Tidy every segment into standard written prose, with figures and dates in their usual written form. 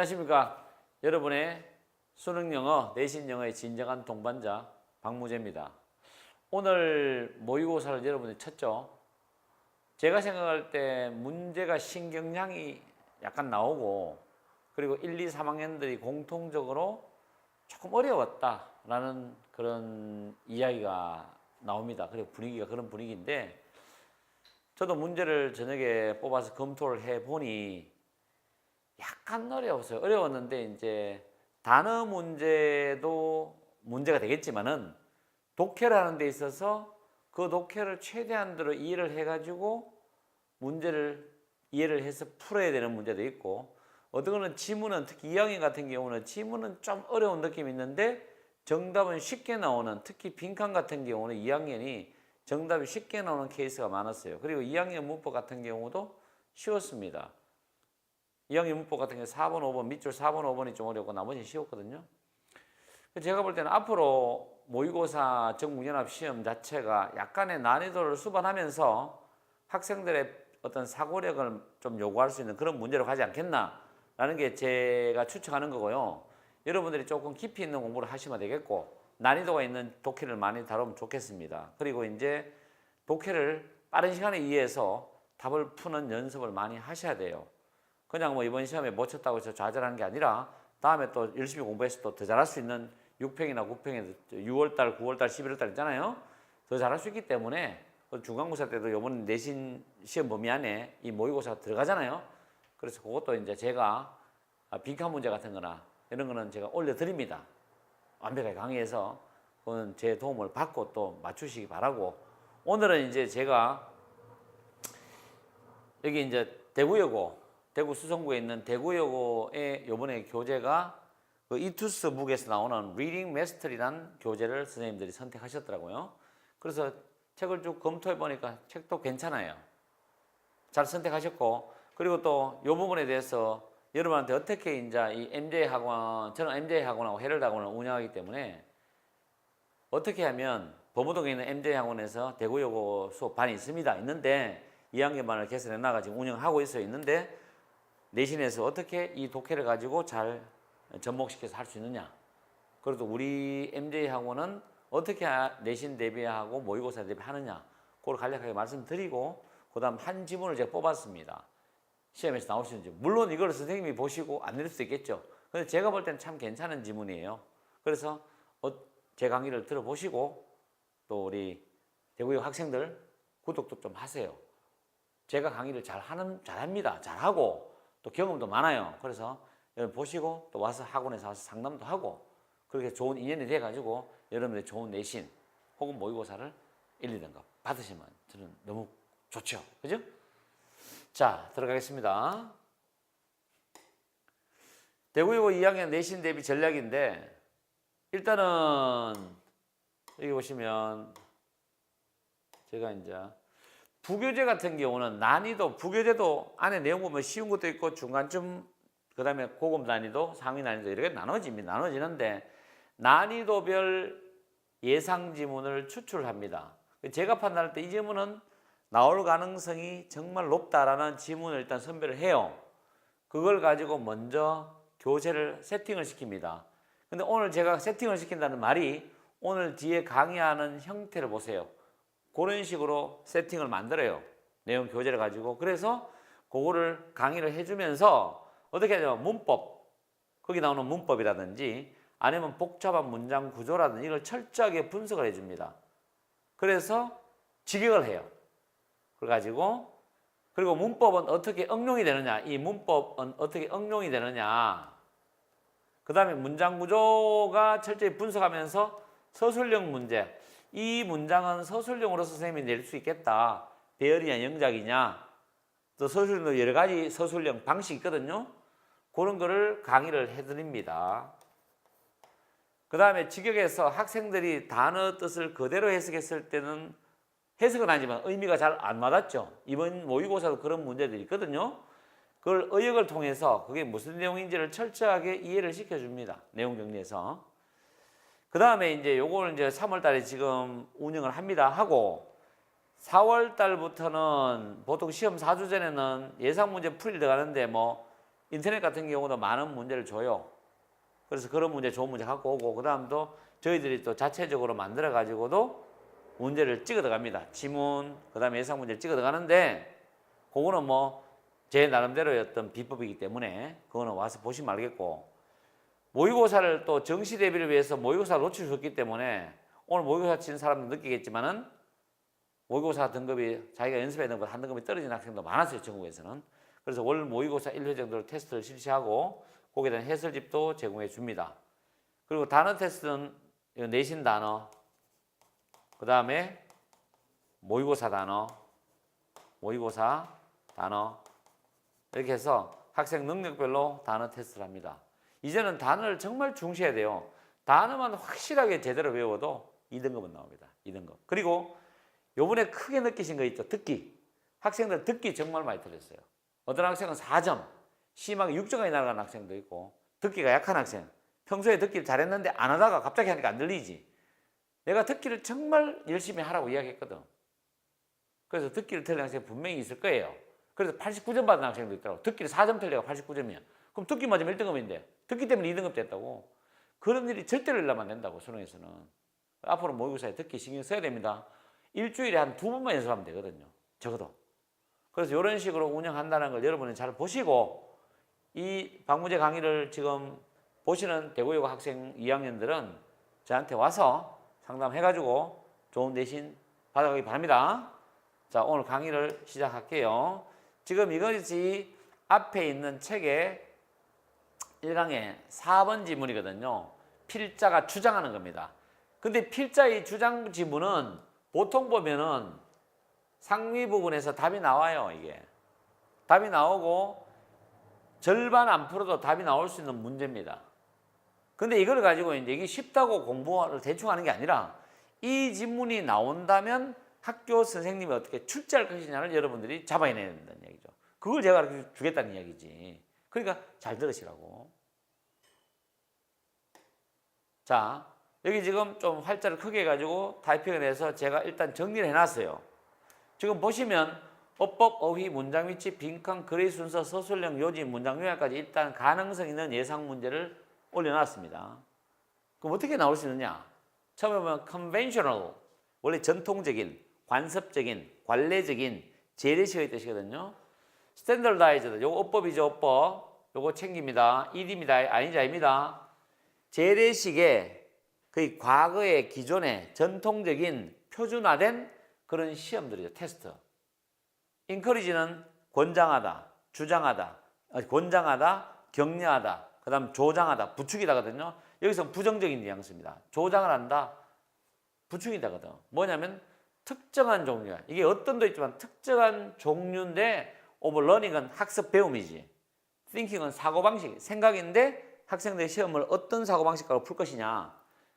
안녕하십니까. 여러분의 수능영어, 내신영어의 진정한 동반자 박무재입니다. 오늘 모의고사를 여러분이 쳤죠. 제가 생각할 때 문제가 신경량이 약간 나오고, 그리고 1, 2, 3학년들이 공통적으로 조금 어려웠다라는 그런 이야기가 나옵니다. 그리고 분위기가 그런 분위기인데, 저도 문제를 저녁에 뽑아서 검토를 해보니 약간 어려웠어요. 어려웠는데 이제 단어 문제도 문제가 되겠지만은 독해를 하는 데 있어서 그 독해를 최대한대로 이해를 해가지고 문제를 이해를 해서 풀어야 되는 문제도 있고, 어떤 거는 지문은, 특히 2학년 같은 경우는 지문은 좀 어려운 느낌이 있는데 정답은 쉽게 나오는, 특히 빈칸 같은 경우는 2학년이 정답이 쉽게 나오는 케이스가 많았어요. 그리고 2학년 문법 같은 경우도 쉬웠습니다. 2학년 문법 같은 경우 4번, 5번, 밑줄 4번, 5번이 좀 어렵고 나머지는 쉬웠거든요. 제가 볼 때는 앞으로 모의고사 전국연합 시험 자체가 약간의 난이도를 수반하면서 학생들의 어떤 사고력을 좀 요구할 수 있는 그런 문제로 가지 않겠나라는 게 제가 추측하는 거고요. 여러분들이 조금 깊이 있는 공부를 하시면 되겠고, 난이도가 있는 독해를 많이 다루면 좋겠습니다. 그리고 이제 독해를 빠른 시간에 이해해서 답을 푸는 연습을 많이 하셔야 돼요. 그냥 뭐 이번 시험에 못 쳤다고 해서 좌절하는 게 아니라 다음에 또 열심히 공부해서 또 더 잘할 수 있는 6평이나 9평에 6월달, 9월달, 11월달 있잖아요. 더 잘할 수 있기 때문에 중간고사 때도 이번 내신 시험 범위 안에 이 모의고사가 들어가잖아요. 그래서 그것도 이제 제가 빈칸 문제 같은 거나 이런 거는 제가 올려드립니다. 완벽하게 강의해서 그건 제 도움을 받고 또 맞추시기 바라고, 오늘은 이제 제가 여기 이제 대구여고, 대구 수성구에 있는 대구여고의 요번에 교재가 그 이투스 북에서 나오는 Reading Mastery라는 교재를 선생님들이 선택하셨더라고요. 그래서 책을 쭉 검토해 보니까 책도 괜찮아요. 잘 선택하셨고, 그리고 또 이 부분에 대해서 여러분한테 어떻게 이제 이 MJ 학원, 저는 MJ 학원하고 헤럴드 학원을 운영하기 때문에 어떻게 하면 범우동에 있는 MJ 학원에서 대구여고 수업반이 있는데 2학년반을 개설해 나가지고 운영하고 있는데 내신에서 어떻게 이 독해를 가지고 잘 접목시켜서 할 수 있느냐, 그래도 우리 MJ 학원은 어떻게 내신 대비하고 모의고사 대비하느냐, 그걸 간략하게 말씀드리고, 그 다음 한 지문을 제가 뽑았습니다. 시험에서 나올 수 있는지. 물론 이걸 선생님이 보시고 안 내릴 수도 있겠죠. 근데 제가 볼 때는 참 괜찮은 지문이에요. 그래서 제 강의를 들어보시고 또 우리 대구역 학생들 구독도 좀 하세요. 제가 강의를 잘합니다. 잘하고 또 경험도 많아요. 그래서 여러분 보시고 또 와서 학원에서 와서 상담도 하고, 그렇게 좋은 인연이 돼가지고 여러분의 좋은 내신 혹은 모의고사를 1, 2등급 받으시면 저는 너무 좋죠. 그죠? 자, 들어가겠습니다. 대구여고 2학년 내신 대비 전략인데, 일단은 여기 보시면 제가 이제 부교재 같은 경우는 난이도, 부교재도 안에 내용 보면 쉬운 것도 있고 중간쯤, 그 다음에 고급 난이도, 상위 난이도 이렇게 나눠지는데 난이도별 예상 지문을 추출합니다. 제가 판단할 때 이 지문은 나올 가능성이 정말 높다라는 지문을 일단 선별을 해요. 그걸 가지고 먼저 교재를 세팅을 시킵니다. 근데 오늘 제가 세팅을 시킨다는 말이 오늘 뒤에 강의하는 형태를 보세요. 그런 식으로 세팅을 만들어요. 내용 교재를 가지고. 그래서 그거를 강의를 해주면서 어떻게 하냐면 문법, 거기 나오는 문법이라든지 아니면 복잡한 문장 구조라든지 이걸 철저하게 분석을 해줍니다. 그래서 직역을 해요. 그래가지고, 그리고 문법은 어떻게 응용이 되느냐, 이 문법은 어떻게 응용이 되느냐, 그 다음에 문장 구조가 철저히 분석하면서 서술형 문제, 이 문장은 서술형으로서 선생님이 낼 수 있겠다. 배열이냐 영작이냐, 또 서술형도 여러 가지 서술형 방식이 있거든요. 그런 거를 강의를 해드립니다. 그 다음에 직역에서 학생들이 단어 뜻을 그대로 해석했을 때는 해석은 아니지만 의미가 잘 안 와닿죠. 이번 모의고사도 그런 문제들이 있거든요. 그걸 의역을 통해서 그게 무슨 내용인지를 철저하게 이해를 시켜줍니다. 내용 정리해서. 그 다음에 이제 요거를 이제 3월 달에 지금 운영을 합니다. 하고 4월 달부터는 보통 시험 4주 전에는 예상 문제 풀이 들어가는데 뭐 인터넷 같은 경우도 많은 문제를 줘요. 그래서 그런 문제, 좋은 문제 갖고 오고, 그 다음 또 저희들이 또 자체적으로 만들어 가지고도 문제를 찍어 들어갑니다. 지문, 그 다음에 예상 문제를 찍어 들어가는데, 그거는 뭐 제 나름대로의 어떤 비법이기 때문에 그거는 와서 보시면 알겠고, 모의고사를 또 정시 대비를 위해서 모의고사를 놓칠 수 없기 때문에 오늘 모의고사 치는 사람도 느끼겠지만은 모의고사 등급이 자기가 연습했던 것보다 한 등급이 떨어진 학생도 많았어요, 전국에서는. 그래서 월 모의고사 1회 정도로 테스트를 실시하고 거기에 대한 해설집도 제공해 줍니다. 그리고 단어 테스트는 내신 단어, 그 다음에 모의고사 단어, 이렇게 해서 학생 능력별로 단어 테스트를 합니다. 이제는 단어를 정말 중시해야 돼요. 단어만 확실하게 제대로 외워도 2등급은 나옵니다. 2등급. 그리고 요번에 크게 느끼신 거 있죠? 듣기. 학생들 듣기 정말 많이 틀렸어요. 어떤 학생은 4점, 심하게 6점까지 날아가는 학생도 있고, 듣기가 약한 학생. 평소에 듣기를 잘했는데 안 하다가 갑자기 하니까 안 들리지. 내가 듣기를 정말 열심히 하라고 이야기했거든. 그래서 듣기를 틀린 학생이 분명히 있을 거예요. 그래서 89점 받은 학생도 있더라고. 듣기를 4점 틀려가 89점이야. 그럼 듣기 맞으면 1등급인데 듣기 때문에 2등급 됐다고. 그런 일이 절대로 일어나면 안 된다고, 수능에서는. 앞으로 모의고사에 듣기 신경 써야 됩니다. 일주일에 한 2번만 연습하면 되거든요, 적어도. 그래서 이런 식으로 운영한다는 걸 여러분이 잘 보시고, 이 방문제 강의를 지금 보시는 대구여고 학생 2학년들은 저한테 와서 상담해가지고 좋은 내신 받아가기 바랍니다. 자, 오늘 강의를 시작할게요. 지금 이것이 앞에 있는 책의 1강의 4번 지문이거든요. 필자가 주장하는 겁니다. 근데 필자의 주장 지문은 보통 보면은 상위 부분에서 답이 나와요, 이게. 답이 나오고 절반 안 풀어도 답이 나올 수 있는 문제입니다. 근데 이걸 가지고 이제 이게 쉽다고 공부를 대충 하는 게 아니라 이 지문이 나온다면 학교 선생님이 어떻게 출제할 것이냐를 여러분들이 잡아내야 된다는 얘기죠. 그걸 제가 가르쳐 주겠다는 이야기지. 그러니까 잘 들으시라고. 자, 여기 지금 좀 활자를 크게 해가지고 타이핑을 해서 제가 일단 정리를 해놨어요. 지금 보시면 어법, 어휘, 문장 위치, 빈칸, 글의 순서, 서술형, 요지, 문장 요약까지 일단 가능성 있는 예상 문제를 올려놨습니다. 그럼 어떻게 나올 수 있느냐? 처음에 보면 conventional, 원래 전통적인, 관습적인, 관례적인, 재래식의 뜻이거든요. standardized, 요거 어법이죠, 어법. 요거 챙깁니다. ed입니다. 아니지, 아닙니다. 재래식의 거의 과거의 기존의 전통적인 표준화된 그런 시험들이죠. 테스트. encourage는 권장하다, 주장하다, 권장하다, 격려하다, 그 다음 조장하다, 부추기다거든요. 여기서 부정적인 뉘앙스입니다. 조장을 한다, 부추기다거든. 뭐냐면 특정한 종류야. 이게 어떤도 있지만 특정한 종류인데 learning은 학습 배움이지. thinking은 사고방식, 생각인데 학생들의 시험을 어떤 사고방식으로 풀 것이냐.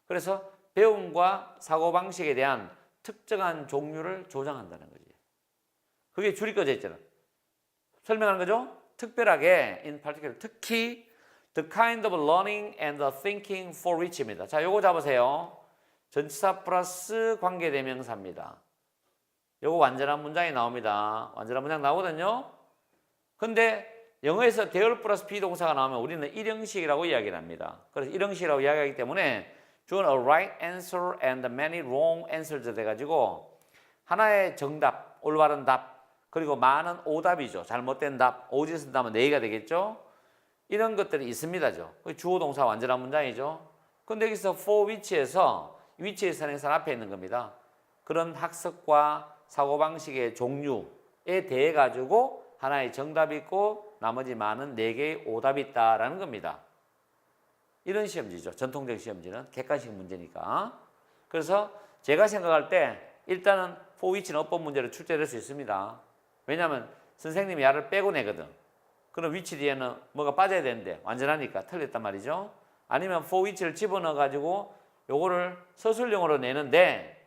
그래서 배움과 사고방식에 대한 특정한 종류를 조장한다는 거지. 그게 줄이 꺼져 있잖아. 설명하는 거죠. 특별하게, in particular, 특히 the kind of learning and the thinking for which입니다. 자, 요거 잡으세요. 전치사 플러스 관계대명사입니다. 요거 완전한 문장이 나옵니다. 완전한 문장 나오거든요. 근데 영어에서 대열 플러스 비동사가 나오면 우리는 일형식이라고 이야기를 합니다. 그래서 일형식이라고 이야기하기 때문에 주는 a right answer and many wrong answers 돼가지고 하나의 정답, 올바른 답, 그리고 많은 오답이죠. 잘못된 답, 오지 쓴다면 네개가 되겠죠. 이런 것들이 있습니다죠. 주어 동사 완전한 문장이죠. 근데 여기서 for which에서 위치의 선행사 앞에 있는 겁니다. 그런 학습과 사고방식의 종류에 대해 가지고 하나의 정답이 있고 나머지 많은 4개의 오답이 있다라는 겁니다. 이런 시험지죠. 전통적 시험지는 객관식 문제니까. 그래서 제가 생각할 때 일단은 for which는 어법 문제로 출제될 수 있습니다. 왜냐하면 선생님이 야를 빼고 내거든. 그럼 which 뒤에는 뭐가 빠져야 되는데 완전하니까 틀렸단 말이죠. 아니면 for which를 집어넣어 가지고 요거를 서술형으로 내는데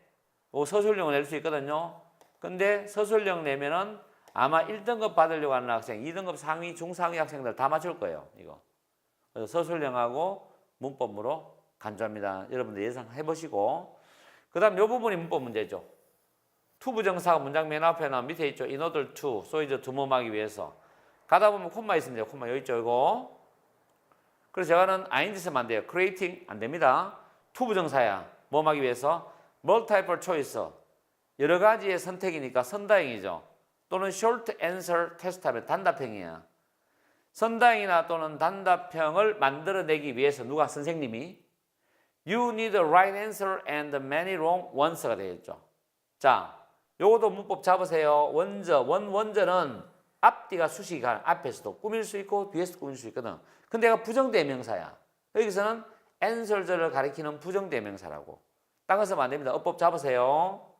요 서술형을 낼 수 있거든요. 근데 서술형 내면은 아마 1등급 받으려고 하는 학생, 2등급 상위, 중상위 학생들 다 맞출 거예요. 이거. 그래서 서술형하고 문법으로 간주합니다. 여러분들 예상해 보시고. 그 다음 요 부분이 문법 문제죠. 투 부정사가 문장 맨 앞에 나온 밑에 있죠. In order to, so is to 뭐하기 위해서. 가다 보면 콤마 있습니다. 콤마 여기 있죠, 이거. 그래서 제가는 ing 쓰면 안 돼요. creating 안 됩니다. to 부정사야. 뭐 하기 위해서? multiple choice. 여러 가지의 선택이니까 선다행이죠. 또는 short answer test 하면 단답형이야. 선다행이나 또는 단답형을 만들어내기 위해서 누가? 선생님이 You need the right answer and many wrong ones가 되겠죠. 자, 요것도 문법 잡으세요. 원저는 앞뒤가 수식이 가는 앞에서도 꾸밀 수 있고 뒤에서도 꾸밀 수 있거든. 근데 얘가 부정대명사야. 여기서는 answer절을 가리키는 부정대명사라고. 딴 거 쓰면 안 됩니다. 어법 잡으세요.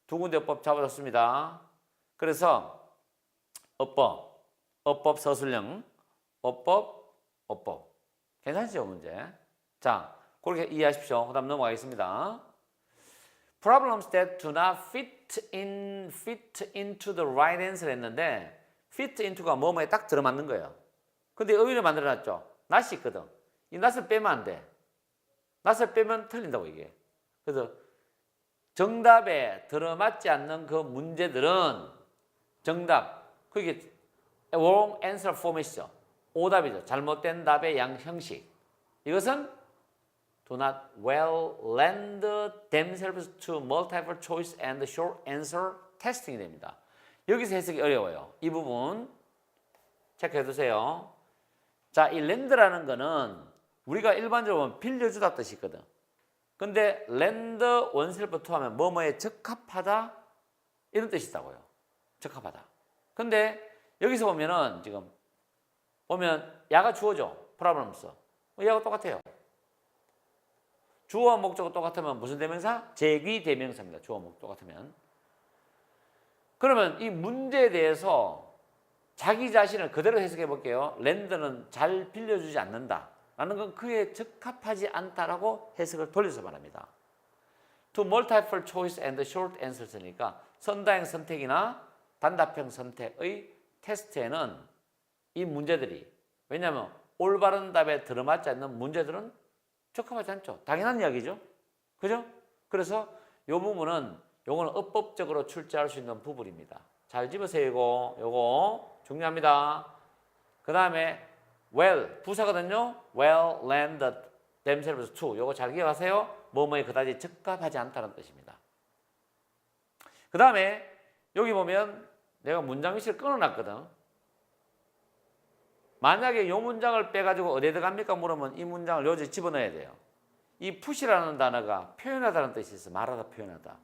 두 군데 어법 잡아줬습니다. 그래서 어법 서술형, 어법. 괜찮죠, 문제? 자, 그렇게 이해하십시오. 그 다음 넘어가겠습니다. Problems that do not fit into the right answer 했는데 fit into가 뭐뭐에 딱 들어맞는 거예요. 근데 의미를 만들어놨죠. not이 있거든. 이 not을 빼면 안 돼. not을 빼면 틀린다고 이게. 그래서 정답에 들어맞지 않는 그 문제들은 정답, 그게 wrong answer format이죠. 오답이죠. 잘못된 답의 형식. 이것은 do not well lend themselves to multiple choice and short answer testing이 됩니다. 여기서 해석이 어려워요. 이 부분 체크해 두세요. 자, 이 lend라는 거는 우리가 일반적으로 보면 빌려주다 뜻이 있거든. 근데 lend oneself to 하면 뭐뭐에 적합하다 이런 뜻이 있다고요. 적합하다. 근데 여기서 보면은 지금 보면 야가 주어져. problems. 야가 똑같아요. 주어와 목적어 똑같으면 무슨 대명사? 제귀 대명사입니다. 주어 목적 똑같으면. 그러면 이 문제에 대해서 자기 자신을 그대로 해석해 볼게요. 랜드는 잘 빌려주지 않는다. 라는 건 그에 적합하지 않다라고 해석을 돌려서 말합니다. To multiple choice and short answers니까 선다형 선택이나 단답형 선택의 테스트에는 이 문제들이, 왜냐하면 올바른 답에 들어맞지 않는 문제들은 적합하지 않죠. 당연한 이야기죠. 그죠? 그래서 이 부분은 요거는 어법적으로 출제할 수 있는 부분입니다. 잘 집으세요. 요거 중요합니다. 그 다음에 well 부사거든요. well lend themselves to 요거 잘 기억하세요. 뭐뭐에 그다지 적합하지 않다는 뜻입니다. 그 다음에 여기 보면 내가 문장 위치를 끊어놨거든. 만약에 이 문장을 빼가지고 어디에 들어갑니까? 물으면 이 문장을 여기에 집어넣어야 돼요. 이 푸시라는 단어가 표현하다는 뜻이 있어. 말하다, 표현하다.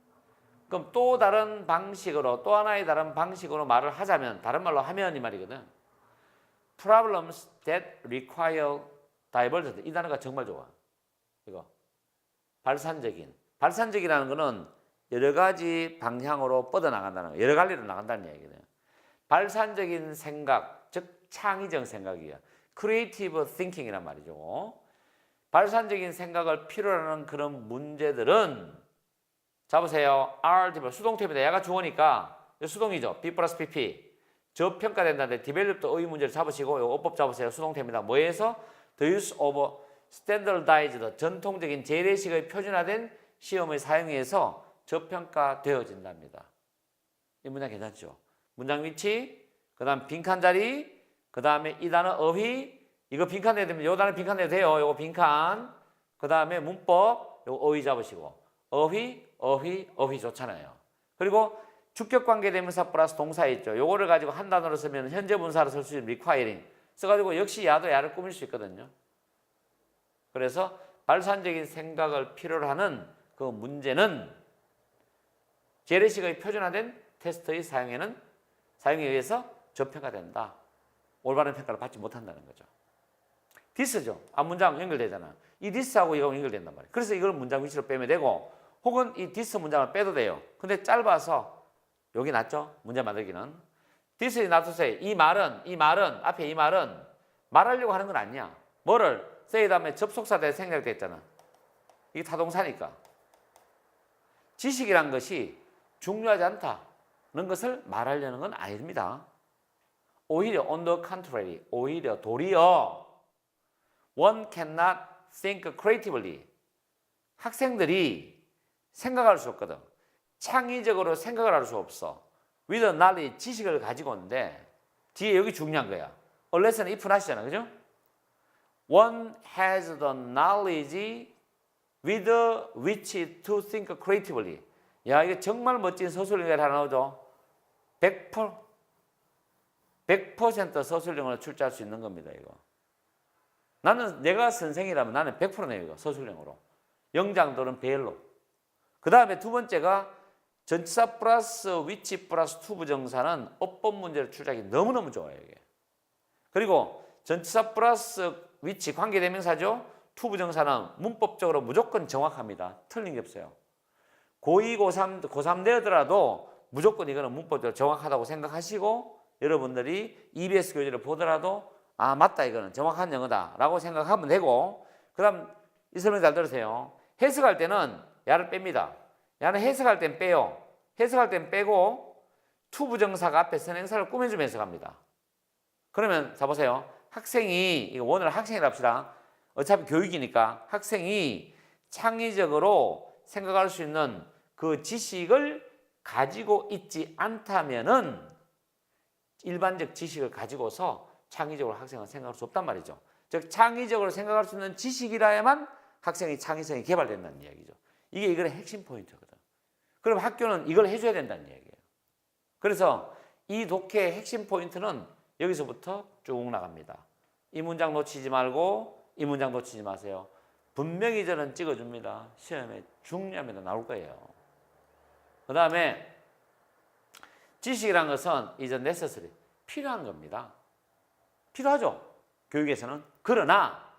그럼 또 다른 방식으로, 또 하나의 다른 방식으로 말을 하자면, 다른 말로 하면 이 말이거든. Problems that require divergence. 이 단어가 정말 좋아. 이거. 발산적이라는 거는 여러 가지 방향으로 뻗어나간다는 거. 여러 갈래로 나간다는 얘기거든요. 발산적인 생각, 즉 창의적 생각이야. Creative thinking이란 말이죠. 발산적인 생각을 필요로 하는 그런 문제들은 잡으세요. are 수동태입니다. 얘가 주어니까 수동이죠. B 플러스 PP. 저평가된다는데 developed의 문제를 잡으시고 요 어법 잡으세요. 수동태입니다. 뭐에서? The use of standardized 전통적인 재래식의 표준화된 시험의 사용에서 저평가되어진답니다. 이 문장 괜찮죠? 문장 위치, 그 다음 빈칸 자리, 그 다음에 이 단어 어휘, 이거 빈칸 내야 됩니다. 요 단어 빈칸 내도 돼요. 요거 빈칸. 그 다음에 문법, 요거 어휘 잡으시고. 어휘 좋잖아요. 그리고 주격관계 대명사 플러스 동사 있죠. 요거를 가지고 한 단어로 쓰면 현재 분사로 쓸 수 있는 requiring. 써가지고 역시 야를 꾸밀 수 있거든요. 그래서 발산적인 생각을 필요로 하는 그 문제는 재래식의 표준화된 테스트의 사용에 의해서 저평가된다. 올바른 평가를 받지 못한다는 거죠. this죠. 문장 연결되잖아. 이 this하고 이거 연결된단 말이에요. 그래서 이걸 문장 위치로 빼면 되고, 혹은 이 this 문장을 빼도 돼요. 근데 짧아서 여기 낫죠? 문제 만들기는. this is not to say. 이 말은 앞에 이 말은 말하려고 하는 건 아니야. 뭐를? say 다음에 접속사 대 생략돼 있잖아. 이게 타동사니까. 지식이란 것이 중요하지 않다는 것을 말하려는 건 아닙니다. 오히려 on the contrary, 오히려 도리어 one cannot think creatively. 학생들이 생각할 수 없거든. 창의적으로 생각을 할 수 없어. with knowledge, 지식을 가지고 있는데 뒤에 여기 중요한 거야. unless는 if는 하시잖아. 그죠? One has the knowledge with which to think creatively. 야, 이게 정말 멋진 서술형이 하나 나오죠. 100% 서술형으로 출제할 수 있는 겁니다, 이거. 나는 내가 선생이라면 나는 100% 내요, 이거 서술형으로. 영장도는 배열로. 그 다음에 두 번째가 전치사 플러스 위치 플러스 to 부정사는 어법 문제를 출제하기 너무너무 좋아요, 이게. 그리고 전치사 플러스 위치 관계대명사죠. to 부정사는 문법적으로 무조건 정확합니다. 틀린 게 없어요. 고2, 고3 되더라도 무조건 이거는 문법적으로 정확하다고 생각하시고 여러분들이 EBS 교재를 보더라도 아 맞다 이거는 정확한 영어다 라고 생각하면 되고 그 다음 이 설명 잘 들으세요. 해석할 때는 야를 뺍니다. 야는 해석할 땐 빼요. 해석할 땐 빼고 to 부정사가 앞에 선행사를 꾸며주면 해석합니다. 그러면 자 보세요. 학생이 이거 오늘 학생이라 합시다. 어차피 교육이니까 학생이 창의적으로 생각할 수 있는 그 지식을 가지고 있지 않다면은 일반적 지식을 가지고서 창의적으로 학생은 생각할 수 없단 말이죠. 즉 창의적으로 생각할 수 있는 지식이라야만 학생의 창의성이 개발된다는 이야기죠. 이게 이거의 핵심 포인트거든. 그럼 학교는 이걸 해줘야 된다는 이야기예요. 그래서 이 독해의 핵심 포인트는 여기서부터 쭉 나갑니다. 이 문장 놓치지 말고 이 문장 놓치지 마세요. 분명히 저는 찍어줍니다. 시험에 중요합니다. 나올 거예요. 그 다음에 지식이란 것은 이제 necessary, 필요한 겁니다. 필요하죠. 교육에서는. 그러나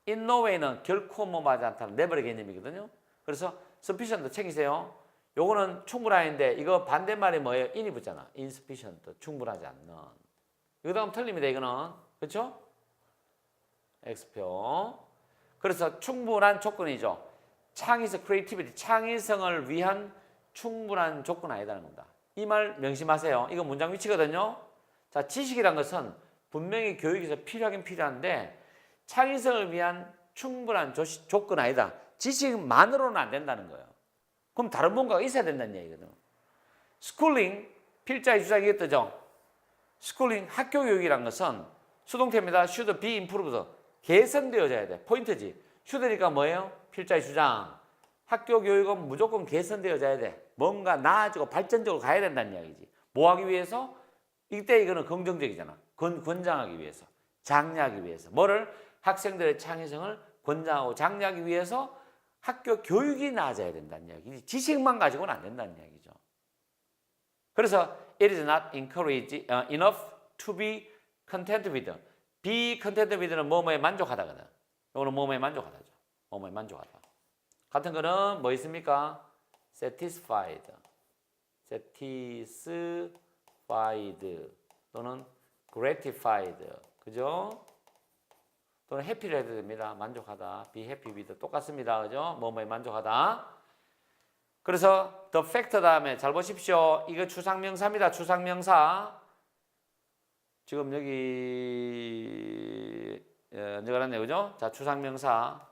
in no way는 결코 뭐하지 않다는 never의 개념이거든요. 그래서 sufficient 챙기세요. 요거는 충분한데 이거 반대말이 뭐예요? in이 붙잖아. insufficient, 충분하지 않는. 이거 다음 틀립니다. 이거는. 그렇죠? X표. 그래서 충분한 조건이죠. 창의성, creativity, 창의성을 위한 충분한 조건 아니다는 겁니다. 이 말 명심하세요. 이거 문장 위치거든요. 자, 지식이란 것은 분명히 교육에서 필요하긴 필요한데 창의성을 위한 충분한 조건 아니다. 지식만으로는 안 된다는 거예요. 그럼 다른 뭔가가 있어야 된다는 얘기거든요. 스쿨링, 필자의 주장이 있었죠. 스쿨링, 학교 교육이란 것은 수동태입니다. should be improved. 개선되어져야 돼. 포인트지. should니까 뭐예요? 필자의 주장. 학교 교육은 무조건 개선되어져야 돼. 뭔가 나아지고 발전적으로 가야 된다는 이야기지. 뭐 하기 위해서? 이때 이거는 긍정적이잖아. 권장하기 위해서. 장려하기 위해서. 뭐를? 학생들의 창의성을 권장하고 장려하기 위해서 학교 교육이 나아져야 된다는 이야기지. 지식만 가지고는 안 된다는 이야기죠. 그래서 it is not encouraged enough to be content with. be content with는 뭐뭐에 만족하다거든. 이거는 뭐뭐에 만족하다죠. 뭐뭐에 만족하다. 같은 거는 뭐 있습니까? satisfied, satisfied 또는 gratified, 그죠? 또는 happy를 해도 됩니다. 만족하다, be happy with 똑같습니다, 그죠? 뭐뭐에 만족하다. 그래서 the fact 다음에 잘 보십시오. 이거 추상명사입니다. 추상명사. 지금 여기 언제가랐네요, 그죠? 자, 추상명사입니다.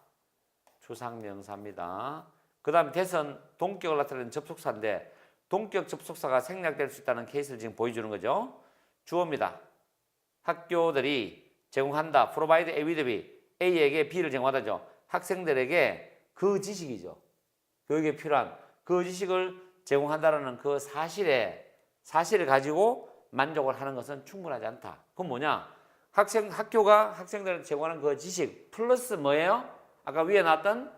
그 다음에 대선 동격을 나타내는 접속사인데 동격 접속사가 생략될 수 있다는 케이스를 지금 보여주는 거죠. 주어입니다. 학교들이 제공한다. provide A with B. A에게 B를 제공하다죠. 학생들에게 그 지식이죠. 교육에 필요한 그 지식을 제공한다는 그 사실을 가지고 만족을 하는 것은 충분하지 않다. 그건 뭐냐? 학교가 학생들한테 제공하는 그 지식 플러스 뭐예요? 아까 위에 나왔던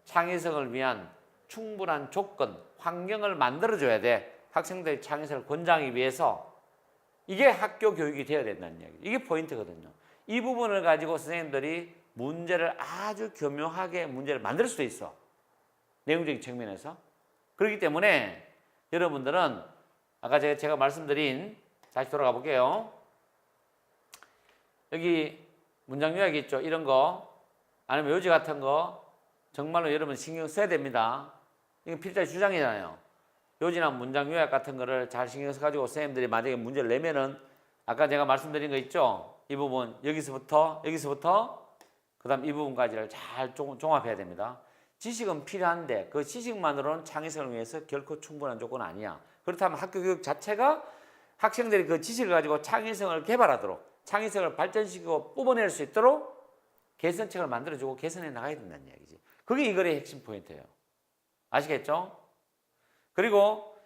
창의성을 위한 충분한 조건, 환경을 만들어줘야 돼. 학생들의 창의성을 권장하기 위해서. 이게 학교 교육이 되어야 된다는 이야기. 이게 포인트거든요. 이 부분을 가지고 선생님들이 문제를 아주 교묘하게 문제를 만들 수도 있어. 내용적인 측면에서. 그렇기 때문에 여러분들은 아까 제가 말씀드린, 다시 돌아가 볼게요. 여기 문장 요약이 있죠. 이런 거 아니면 요지 같은 거 정말로 여러분 신경 써야 됩니다. 이건 필자의 주장이잖아요. 요지나 문장 요약 같은 거를 잘 신경 써가지고 선생님들이 만약에 문제를 내면은 아까 제가 말씀드린 거 있죠. 이 부분 여기서부터 그 다음 이 부분까지를 잘 종합해야 됩니다. 지식은 필요한데 그 지식만으로는 창의성을 위해서 결코 충분한 조건은 아니야. 그렇다면 학교 교육 자체가 학생들이 그 지식을 가지고 창의성을 개발하도록 창의성을 발전시키고 뿜어낼 수 있도록 개선책을 만들어주고 개선해 나가야 된다는 이야기지. 그게 이 글의 핵심 포인트예요. 아시겠죠? 그리고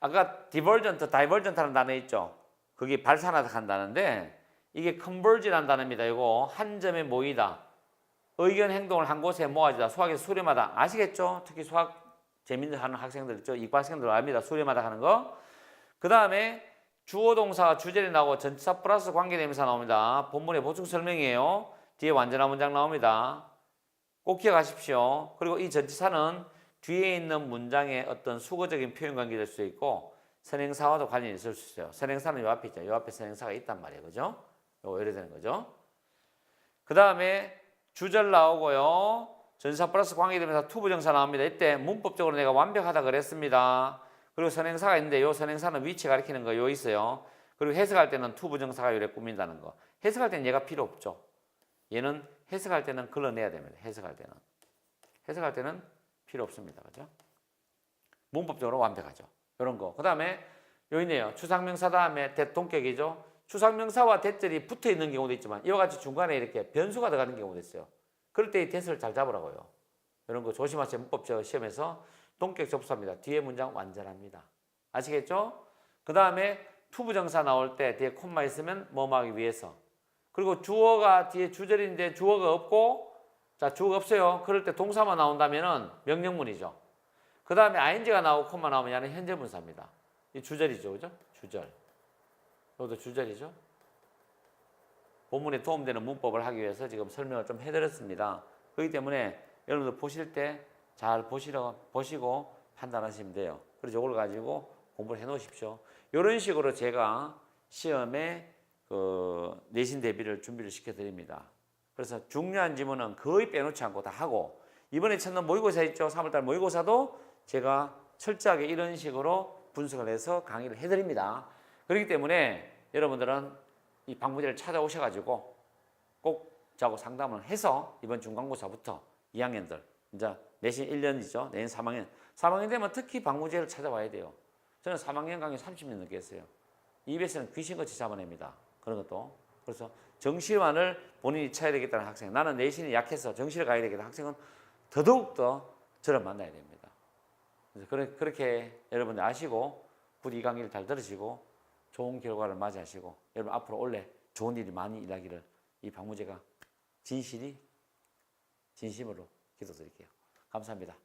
아까 디버전트, 다이버전트라는 단어 있죠? 그게 발산하다 한다는데 이게 컨버지라는 단어입니다. 이거 한 점에 모이다. 의견, 행동을 한 곳에 모아지다. 수학에서 수렴하다. 아시겠죠? 특히 수학 재밌는 하는 학생들 있죠? 이과 학생들 압니다. 수렴하다 하는 거. 그 다음에 주어 동사가 주절이 나오고 전치사 플러스 관계대명사 나옵니다. 본문의 보충 설명이에요. 뒤에 완전한 문장 나옵니다. 꼭 기억하십시오. 그리고 이 전치사는 뒤에 있는 문장의 어떤 수거적인 표현 관계가 될 수 있고 선행사와도 관련이 있을 수 있어요. 선행사는 요 앞에 있죠. 요 앞에 선행사가 있단 말이에요. 그죠? 요거 이래 되는 거죠. 그 다음에 주절 나오고요. 전치사 플러스 관계대명사 투부정사 나옵니다. 이때 문법적으로 내가 완벽하다 그랬습니다. 그리고 선행사가 있는데 요 선행사는 위치 가리키는 거 요 있어요. 그리고 해석할 때는 투부정사가 요래 꾸민다는 거. 해석할 때는 얘가 필요 없죠. 얘는 해석할 때는 걸러내야 됩니다. 해석할 때는 필요 없습니다. 그죠? 문법적으로 완벽하죠. 이런 거. 그 다음에 요 있네요. 추상명사 다음에 대동격이죠. 추상명사와 대절이 붙어 있는 경우도 있지만 이와 같이 중간에 이렇게 변수가 들어가는 경우도 있어요. 그럴 때 이 대절을 잘 잡으라고요. 이런 거 조심하세요. 문법적 시험에서 동격 접수합니다. 뒤에 문장 완전합니다. 아시겠죠? 그 다음에 투부정사 나올 때 뒤에 콤마 있으면 뭐뭐 하기 위해서. 그리고 주어가 뒤에 주절인데 주어가 없고 자 주어가 없어요. 그럴 때 동사만 나온다면은 명령문이죠. 그 다음에 ing가 나오고 콤마 나오면 얘는 현재분사입니다. 이 주절이죠. 그죠? 주절. 이것도 주절이죠. 본문에 도움되는 문법을 하기 위해서 지금 설명을 좀 해드렸습니다. 그렇기 때문에 여러분들 보실 때 잘 보시고 판단하시면 돼요. 그래서 이걸 가지고 공부를 해 놓으십시오. 이런 식으로 제가 시험에 그 내신 대비를 준비를 시켜드립니다. 그래서 중요한 지문은 거의 빼놓지 않고 다 하고 이번에 찾는 모의고사 있죠. 3월달 모의고사도 제가 철저하게 이런 식으로 분석을 해서 강의를 해드립니다. 그렇기 때문에 여러분들은 이 방문제를 찾아오셔가지고 꼭 저하고 상담을 해서 이번 중간고사부터 2학년들 이제 내신 1년이죠. 내년 3학년. 3학년 되면 특히 방문제를 찾아와야 돼요. 저는 3학년 강의 30년 넘게 했어요. EBS는 귀신같이 잡아냅니다. 그런 것도. 그래서 정시만을 본인이 쳐야 되겠다는 학생. 나는 내신이 약해서 정시를 가야 되겠다. 학생은 더더욱더 저를 만나야 됩니다. 그래서 그렇게 여러분들 아시고 부디 이 강의를 잘 들으시고 좋은 결과를 맞이하시고 여러분 앞으로 올해 좋은 일이 많이 일하기를 이 방문제가 진심으로 기도드릴게요. 감사합니다.